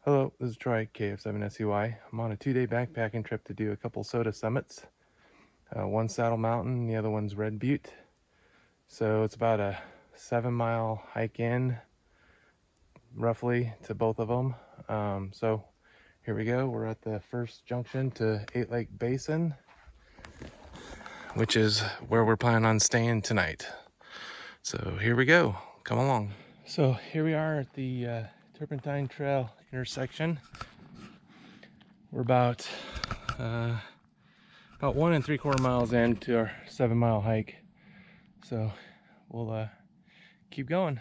Hello, this is Troy, KF7SEY. I'm on a 2-day backpacking trip to do a couple SOTA summits. One's Saddle Mountain, the other one's Red Butte. So it's about a 7-mile hike in, roughly, to both of them. So here we go. We're at the first junction to 8 Lake Basin, which is where we're planning on staying tonight. So here we go. Come along. So here we are at the Turpentine Trail intersection. We're about 1 3/4 miles into our 7-mile hike, so we'll keep going.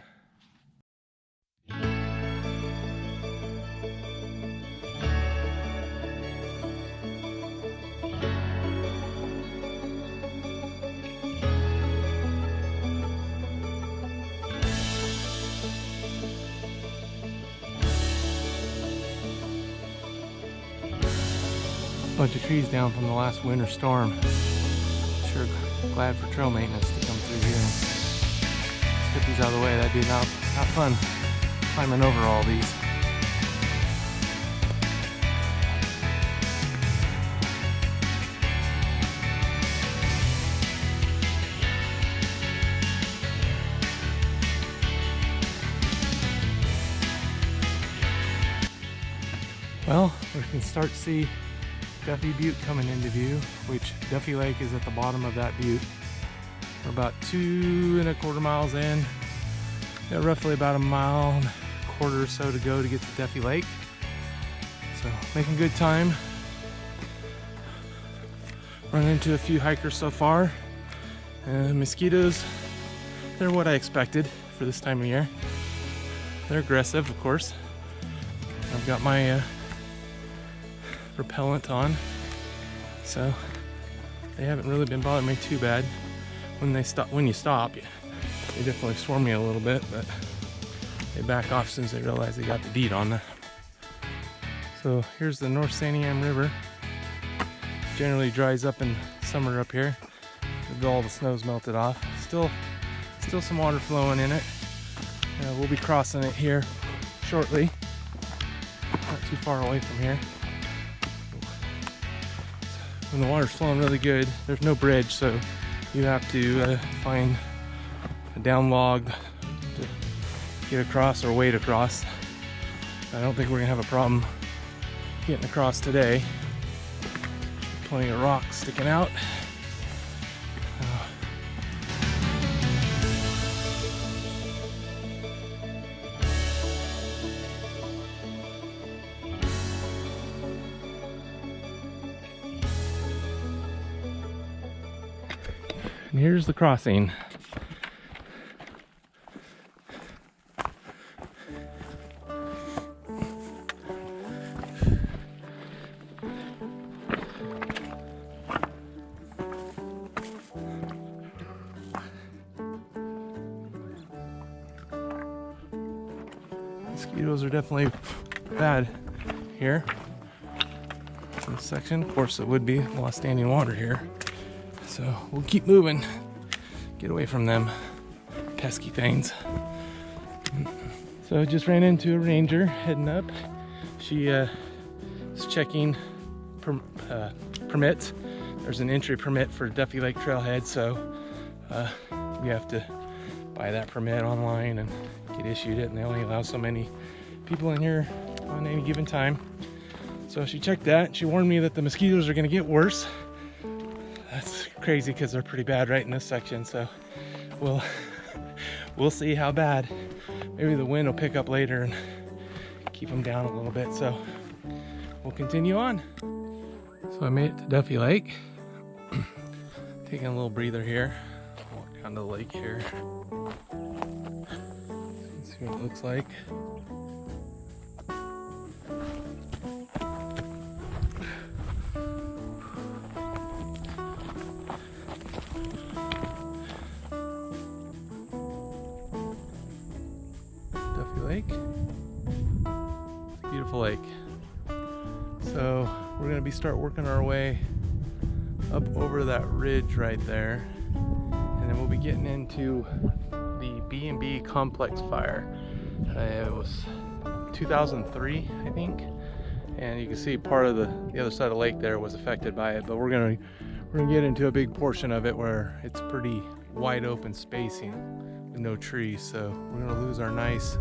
Bunch of trees down from the last winter storm. Sure glad for trail maintenance to come through here and get these out of the way. That'd be not fun climbing over all these. Well, we can start to see Duffy Butte coming into view, which Duffy Lake is at the bottom of that butte. We're about 2 1/4 miles in. Got roughly about 1.25 miles or so to go to get to Duffy Lake. So making good time. Run into a few hikers so far. Mosquitoes, they're what I expected for this time of year. They're aggressive, of course. I've got my repellent on, so they haven't really been bothering me too bad. When you stop, they definitely swarm me a little bit, but they back off as soon as they realize they got the beat on them. So here's the North Santiam River. Generally dries up in summer up here with all the snow's melted off. Still some water flowing in it. We'll be crossing it here shortly, not too far away from here. When the water's flowing really good, there's no bridge, so you have to find a down log to get across or wade across. I don't think we're gonna have a problem getting across today. Plenty of rocks sticking out. And here's the crossing. Mosquitoes are definitely bad here in this section. Of course, it would be a lot of standing water here. So we'll keep moving, get away from them pesky things. So I just ran into a ranger heading up. She is checking permits. There's an entry permit for Duffy Lake Trailhead, so we have to buy that permit online and get issued it, and they only allow so many people in here on any given time. So she checked that. She warned me that the mosquitoes are gonna get worse. That's crazy because they're pretty bad right in this section, so we'll see how bad. Maybe the wind will pick up later and keep them down a little bit, so we'll continue on. So I made it to Duffy Lake. Taking a little breather here. Walk down to the lake here. See what it looks like. Lake. Beautiful lake. So we're gonna start working our way up over that ridge right there, and then we'll be getting into the B&B complex fire. It was 2003, I think. And you can see part of the other side of the lake there was affected by it, but we're gonna get into a big portion of it where it's pretty wide open spacing with no trees. So we're gonna lose our nice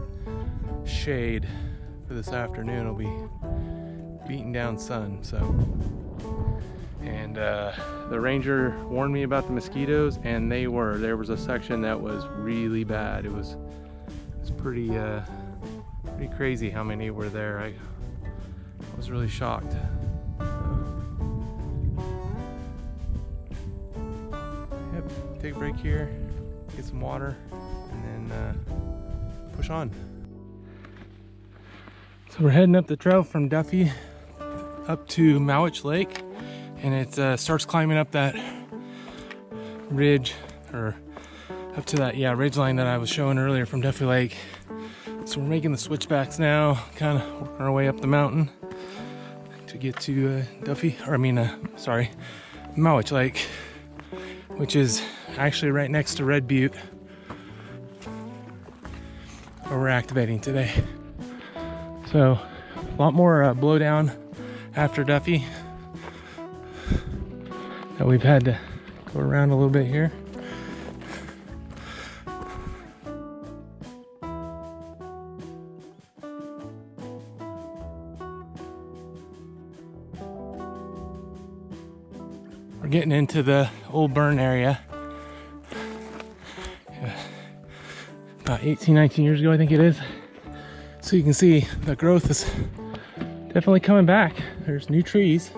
shade for this afternoon. It'll be beating down sun. So, and the ranger warned me about the mosquitoes, and there was a section that was really bad. It's pretty crazy how many were there. I was really shocked. Yep, take a break here, get some water, and then push on. So we're heading up the trail from Duffy up to Mt Lake, and it starts climbing up that ridge, or up to that ridge line that I was showing earlier from Duffy Lake. So we're making the switchbacks now, kind of working our way up the mountain to get to Mt Lake, which is actually right next to Red Butte, where we're activating today. So a lot more blowdown after Duffy that we've had to go around a little bit here. We're getting into the old burn area. About 18, 19 years ago, I think it is. So you can see the growth is definitely coming back. There's new trees.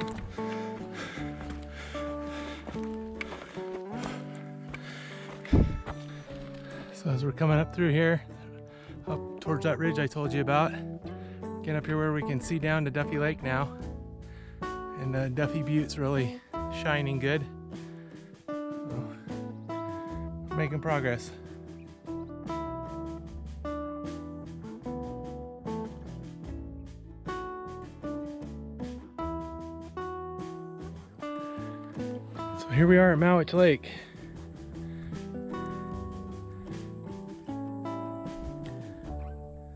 So as we're coming up through here, up towards that ridge I told you about, getting up here where we can see down to Duffy Lake now. And Duffy Butte's really shining good. So we're making progress. So here we are at Mt Lake.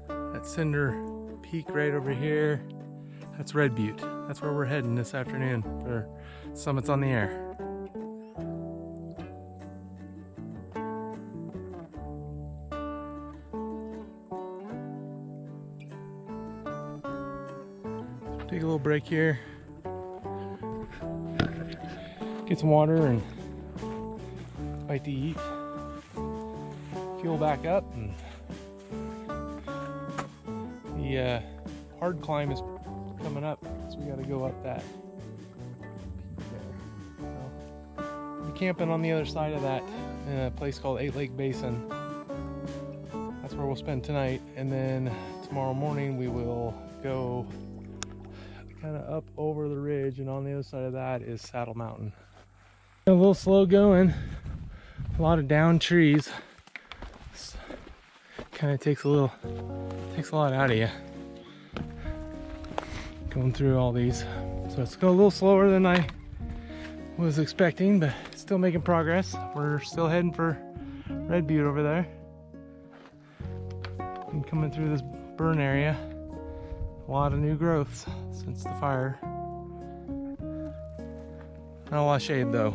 That Cinder Peak right over here, that's Red Butte. That's where we're heading this afternoon for Summits on the Air. Take a little break here, get some water and bite to eat, fuel back up, and the hard climb is coming up, so we got to go up that peak there. So we'll be camping on the other side of that in a place called 8 Lake Basin. That's where we'll spend tonight, and then tomorrow morning we will go kind of up over the ridge, and on the other side of that is Saddle Mountain. A little slow going, a lot of down trees. Kind of takes a lot out of you going through all these. So it's going a little slower than I was expecting, but still making progress. We're still heading for Red Butte over there. And coming through this burn area, a lot of new growths since the fire. Not a lot of shade though.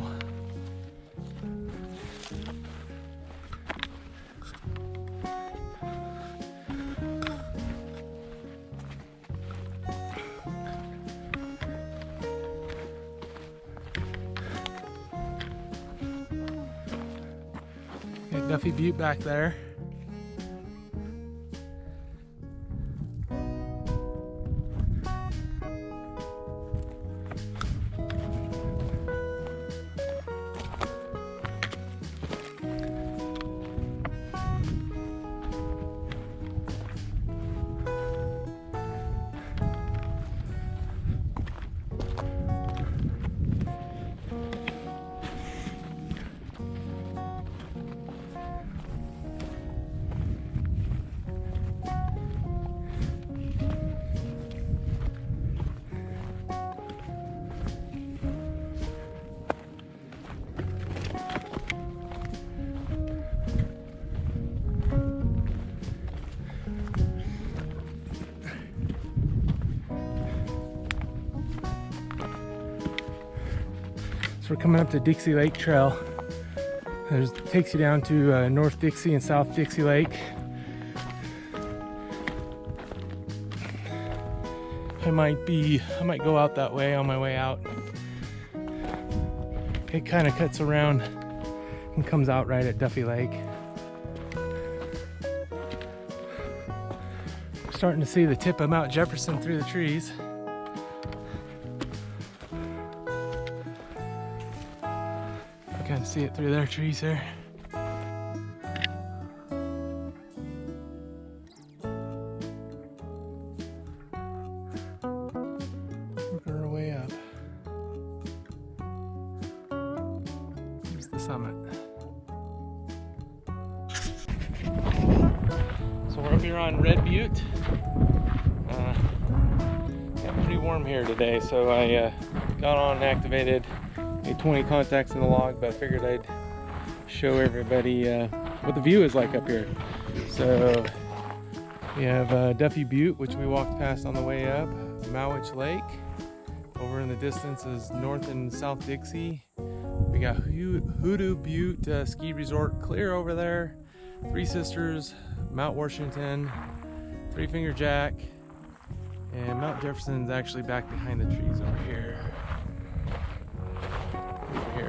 Got Duffy Butte back there. we're coming up to Dixie Lake Trail. It takes you down to North Dixie and South Dixie Lake. I might go out that way on my way out. It kind of cuts around and comes out right at Duffy Lake. Starting to see the tip of Mt Jefferson through the trees. I can see it through their trees there. Working our way up. Here's the summit. So we're up here on Red Butte. Got pretty warm here today, so I got on and activated a 20 contacts in the log, but I figured I'd show everybody what the view is like up here. So we have Duffy Butte, which we walked past on the way up, Mt Lake. Over in the distance is North and South Dixie. We got Hoodoo Butte Ski Resort clear over there. Three Sisters, Mount Washington, Three Finger Jack, and Mount Jefferson's actually back behind the trees over here.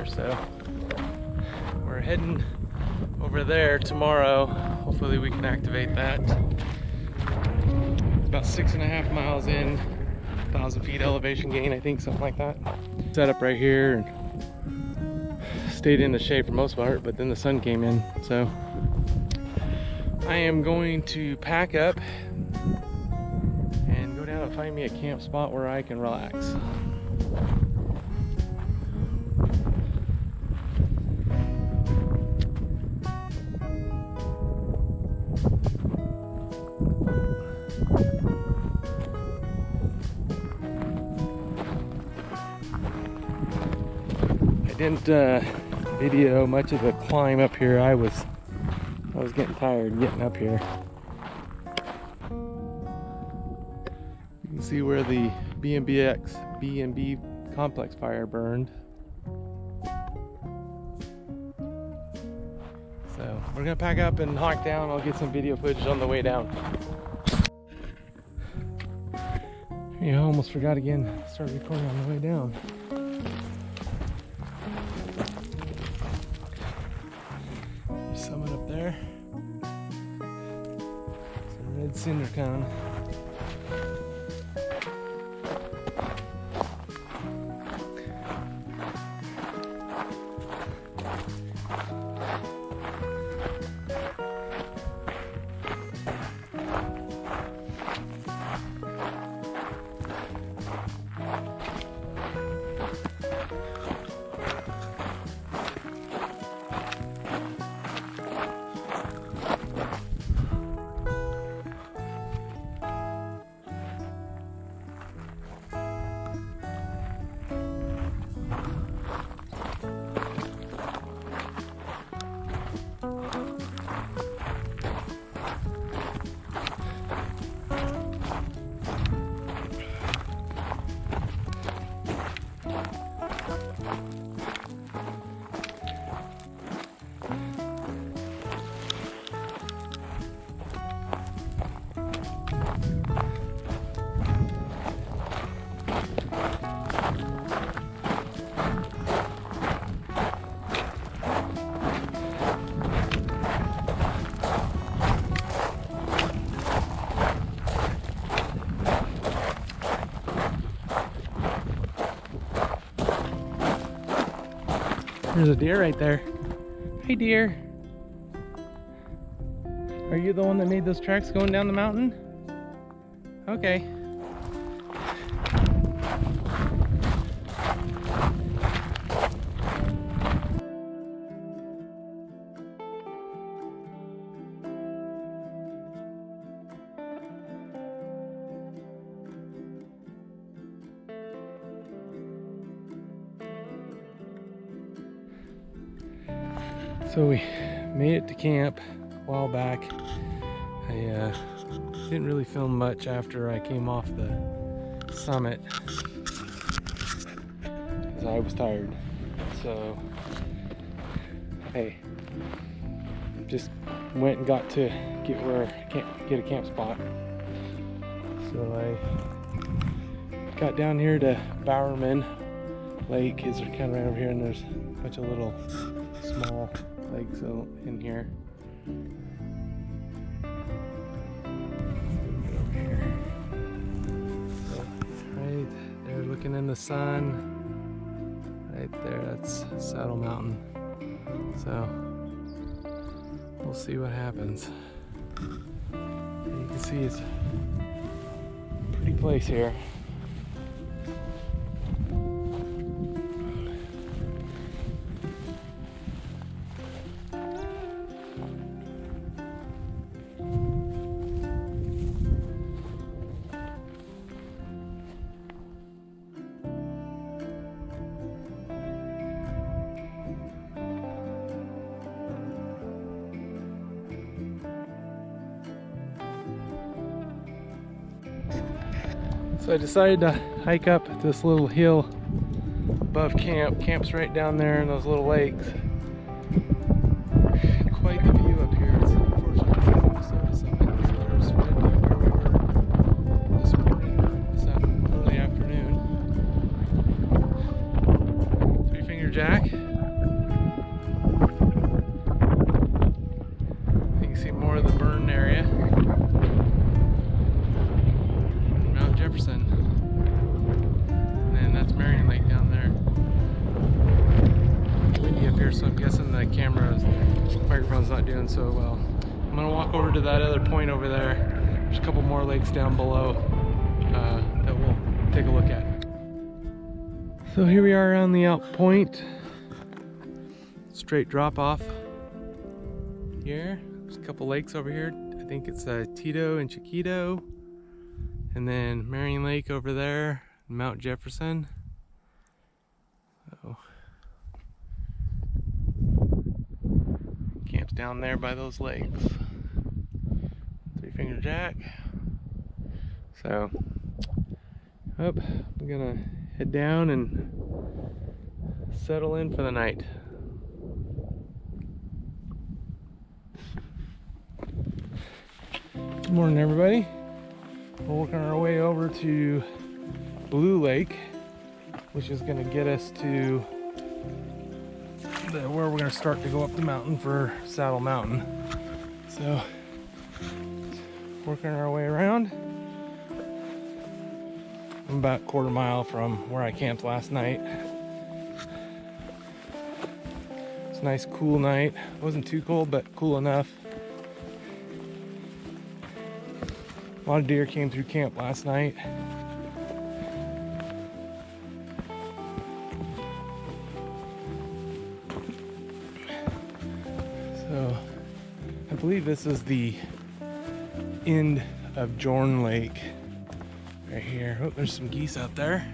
So we're heading over there tomorrow. Hopefully we can activate that. It's about 6.5 miles in, 1,000 feet elevation gain, I think, something like that. Set up right here and stayed in the shade for most part, but then the sun came in. So I am going to pack up and go down and find me a camp spot where I can relax. I didn't video much of the climb up here. I was getting tired getting up here. You can see where the B&B complex fire burned. So we're gonna pack up and hike down. I'll get some video footage on the way down. I almost forgot again. Start recording on the way down. Summit up there. Some red cinder cone. There's a deer right there. Hey deer. Are you the one that made those tracks going down the mountain? Okay. So we made it to camp a while back. I didn't really film much after I came off the summit because I was tired. So, hey, just went and got to get where I can't get a camp spot. So I got down here to Bowerman Lake. Is kind of right over here, and there's a bunch of little small lakes in here. Over here. So, right there, looking in the sun. Right there, that's Saddle Mountain. So we'll see what happens. You can see it's a pretty place here. So I decided to hike up this little hill above camp. Camp's right down there in those little lakes. Quite the view up here. It's unfortunately this isn't the SOTA summit. So there's red butte where we were this morning, or this early afternoon. 3-finger jack. You can see more of the burn area. Mt Jefferson, and that's Marion Lake down there. It's windy up here, so I'm guessing the microphone's not doing so well. I'm gonna walk over to that other point over there. There's a couple more lakes down below that we'll take a look at. So here we are on the out point. Straight drop off here. There's a couple lakes over here. I think it's Tito and Chiquito. And then Marion Lake over there, Mt Jefferson. So, camp's down there by those lakes. 3-finger jack. So, I'm gonna head down and settle in for the night. Good morning, everybody. We're working our way over to Blue Lake, which is going to get us to where we're going to start to go up the mountain for Saddle Mountain. So, working our way around. I'm about a quarter mile from where I camped last night. It's a nice cool night. It wasn't too cold, but cool enough. A lot of deer came through camp last night. So I believe this is the end of Jorn Lake right here. Oh, there's some geese out there.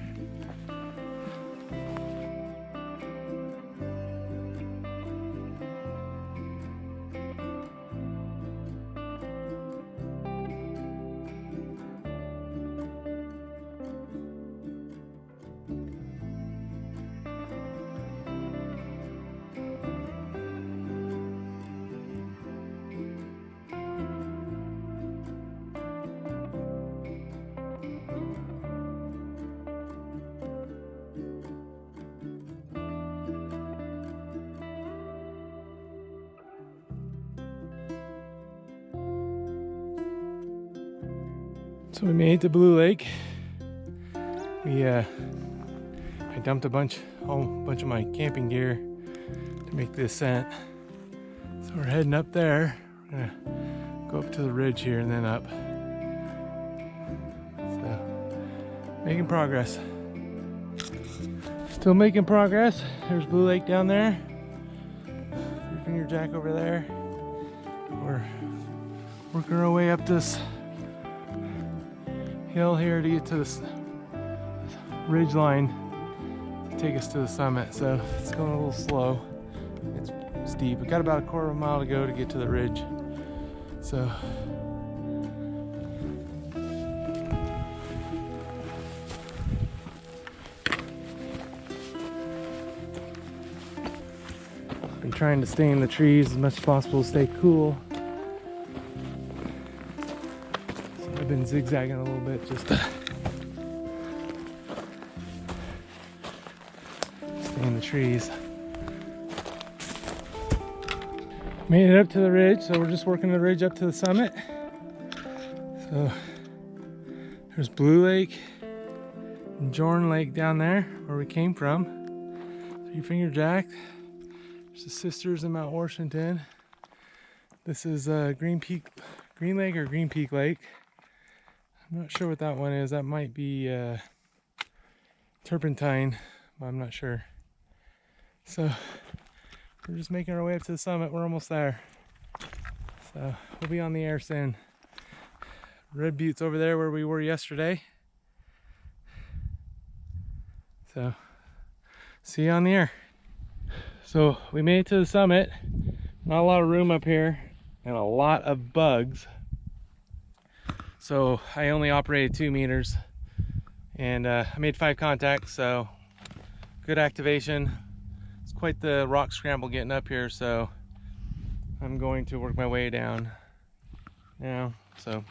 So we made it to Blue Lake. I dumped a bunch of my camping gear to make the ascent. So we're heading up there. We're gonna go up to the ridge here and then up. So making progress. Still making progress. There's Blue Lake down there. 3-finger jack over there. We're working our way up this hill here to get to this ridge line to take us to the summit. So it's going a little slow. It's steep. We got about a quarter of a mile to go to get to the ridge. So I'm trying to stay in the trees as much as possible to stay cool. So I've been zigzagging a little bit just to stay in the trees. Made it up to the ridge, so we're just working the ridge up to the summit. So there's Blue Lake and Jordan Lake down there where we came from. Three Finger Jack. There's the Sisters in Mount Washington. This is Green Lake or Green Peak Lake. I'm not sure what that one is. That might be Turpentine, but I'm not sure. So we're just making our way up to the summit. We're almost there. So we'll be on the air soon. Red Butte's over there where we were yesterday. So see you on the air. So we made it to the summit. Not a lot of room up here and a lot of bugs. So I only operated 2 meters and I made 5 contacts, so good activation. It's quite the rock scramble getting up here, so I'm going to work my way down now. So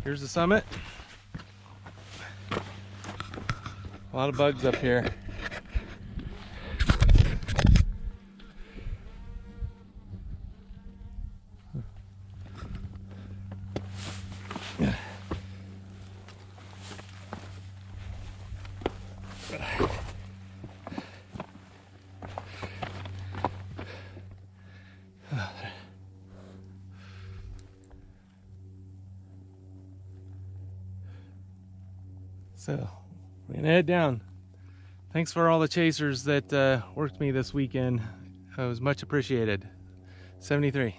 here's the summit. A lot of bugs up here. So we're gonna head down. Thanks for all the chasers that worked me this weekend. It was much appreciated. 73.